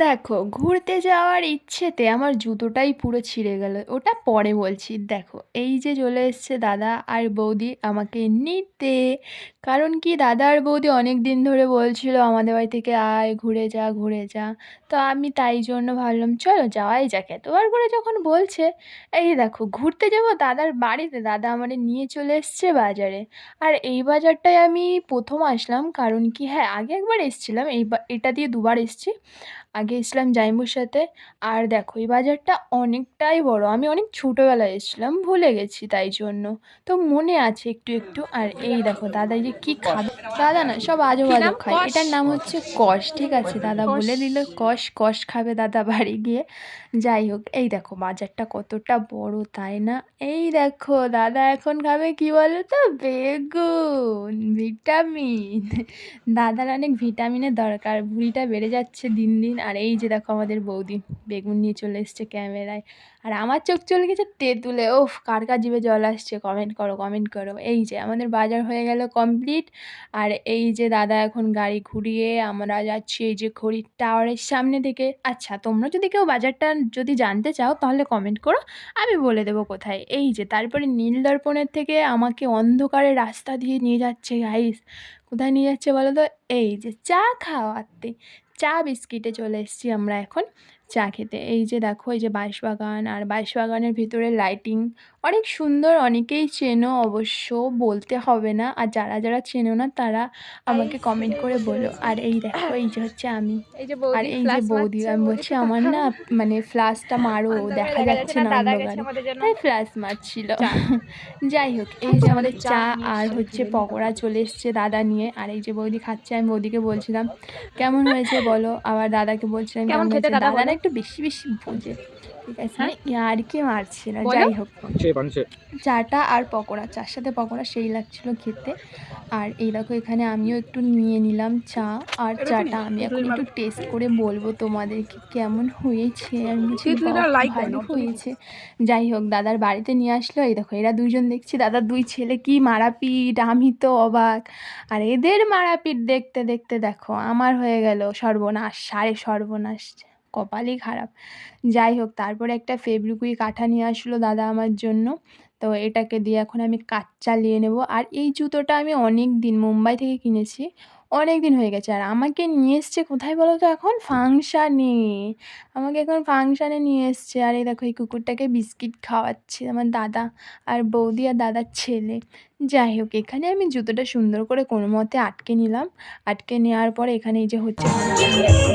দেখো, ঘুরতে যাওয়ার ইচ্ছেতে আমার জুতোটাই পুরো ছিঁড়ে গেল। ওটা পরে বলছি। দেখো, এই যে চলে এসছে দাদা আর বৌদি আমাকে নিতে। কারণ কি, দাদা আর বৌদি অনেক দিন ধরে বলছিল আমাদের বাড়ি থেকে আয়, ঘুরে যা ঘুরে যা। তো আমি তাই জন্য ভাবলাম চলো যাওয়াই যাক, এতবার করে যখন বলছে। এই দেখো, ঘুরতে যাব দাদার বাড়িতে, দাদা আমাদের নিয়ে চলে এসছে বাজারে। আর এই বাজারটায় আমি প্রথম আসলাম, কারণ কি হ্যাঁ, আগে একবার এসছিলাম, এটা দিয়ে দুবার এসছি। আগে এসেছিলাম জাইম্বুর সাথে। আর দেখো, এই বাজারটা অনেকটাই বড়, আমি অনেক ছোটোবেলায় এসেছিলাম, ভুলে গেছি তাই জন্য। তো মনে আছে একটু একটু। আর এই দেখো দাদা যে কি খাবে, দাদা না সব আজব কি আজব নাম? খায়, কষ। এটার নাম হচ্ছে কষ। ঠিক আছে, দাদা কষ। বলে দিল কষ, কষ খাবে দাদা বাড়ি গিয়ে। যাই হোক, এই দেখো বাজারটা কতটা বড়, তাই না? এই দেখো দাদা এখন খাবে কি বলো তো, বেগুন, ভিটামিন। দাদার অনেক ভিটামিনের দরকার, ভুঁড়িটা বেড়ে যাচ্ছে দিন দিন। আর এই যে দেখো আমাদের বৌদি বেগুন নিয়ে চলে এসছে ক্যামেরায়। আর আমার চোখ চলে গেছে তেঁতুলে। ওফ, কার কার জিভে জল আসছে, কমেন্ট করো কমেন্ট করো। এই যে আমাদের বাজার হয়ে গেল কমপ্লিট। আর এই যে দাদা এখন গাড়ি ঘুরিয়ে আমরা যাচ্ছি এই যে ঘড়ির টাওয়ারের সামনে থেকে। আচ্ছা, তোমরা যদি কেউ বাজারটা যদি জানতে চাও তাহলে কমেন্ট করো, আমি বলে দেবো কোথায়। এই যে তারপরে নীল দর্পণের থেকে আমাকে অন্ধকারে রাস্তা দিয়ে নিয়ে যাচ্ছে গাইস। কোথায় নিয়ে যাচ্ছে বলো তো? এই যে চা খাওয়াতে, চা বিস্কিটে চলে এসেছি আমরা এখন চা খেতে। এই যে দেখো, এই যে বাঁশবাগান, আর বাঁশবাগানের ভিতরে লাইটিং অনেক সুন্দর। অনেকেই চেনো অবশ্য, বলতে হবে না। আর যারা যারা চেনো না তারা আমাকে কমেন্ট করে বলো। আর এই দেখো, এই যে হচ্ছে আমি। এই যে আর বৌদি এই যে ফ্লাশ বৌদি, মারছে, আমি বৌদি বলছি একটু আমার তাকাও। না মানে ফ্ল্যাশটা মারো, অন্ধকারে দেখা দেখা যাচ্ছে যাচ্ছে না, না দাদা গেছে অন্ধকারে, আমাদের জন্য তাই ফ্ল্যাশ মারছিল। চা। যাই হোক, এই যে আচ্ছা, আমাদের চা চা নিয়ে আর এসছে। হচ্ছে পকোড়া চলে এসছে দাদা নিয়ে। আর এই যে বৌদি খাচ্ছে, আমি বৌদিকে বলছিলাম কেমন হয়েছে বলো, আবার দাদাকে বলছিলাম কেমন কেমন খেতে হয়েছে। দাদা দাদা না বলো? একটু বেশি বেশি বোঝে, ঠিক আছে, হ্যাঁ মানে ইয়ার্কি মারছিল। বলো। যাই হোক, পাঞ্চে পাঞ্চে চাটা আর পকোড়া, চার সাথে পকোড়া সেই লাগছিল খেতে। আর এই দেখো, এখানে আমিও একটু নিয়ে নিলাম চা আর এটা তুমি চাটা। আমি এখন তিতলি একটু মার। টেস্ট করে বলবো তোমাদেরকে কেমন হয়েছে। আমি বলছি তিতলিটা বাহ, লাইক দেয় না ভালো তুমি। হয়েছে। যাই হোক, দাদার বাড়িতে নিয়ে আসলো। এই দেখো, এরা দুইজন দেখছি, দাদার দুই ছেলে কি মারাপিট, আমি তো অবাক। আর এদের মারাপিট দেখতে দেখতে দেখো আমার হয়ে গেল সর্বনাশ, সাড়ে সর্বনাশ, কপালই খারাপ। যাই হোক, তারপরে একটা ফেব্রিকুইক কাঠা নিয়ে আসলো দাদা আমার জন্য। তো এটাকে দিয়ে এখন আমি কাজ চালিয়ে নেব। আর এই জুতোটা আমি অনেক দিন মুম্বাই থেকে কিনেছি, অনেক দিন হয়ে গেছে। আর আমাকে নিয়ে এসছে কোথায় বলো তো, এখন ফাংশানে। আমাকে এখন ফাংশানে নিয়ে এসছে। আর এই দেখো, এই কুকুরটাকে বিস্কিট খাওয়াচ্ছে আমার দাদা আর বৌদি আর দাদার ছেলে। যাই হোক, এখানে আমি জুতোটা সুন্দর করে কোনো মতে আটকে নিলাম। আটকে নেওয়ার পরে এখানে এই যে হচ্ছে ফাংশান, দেখো।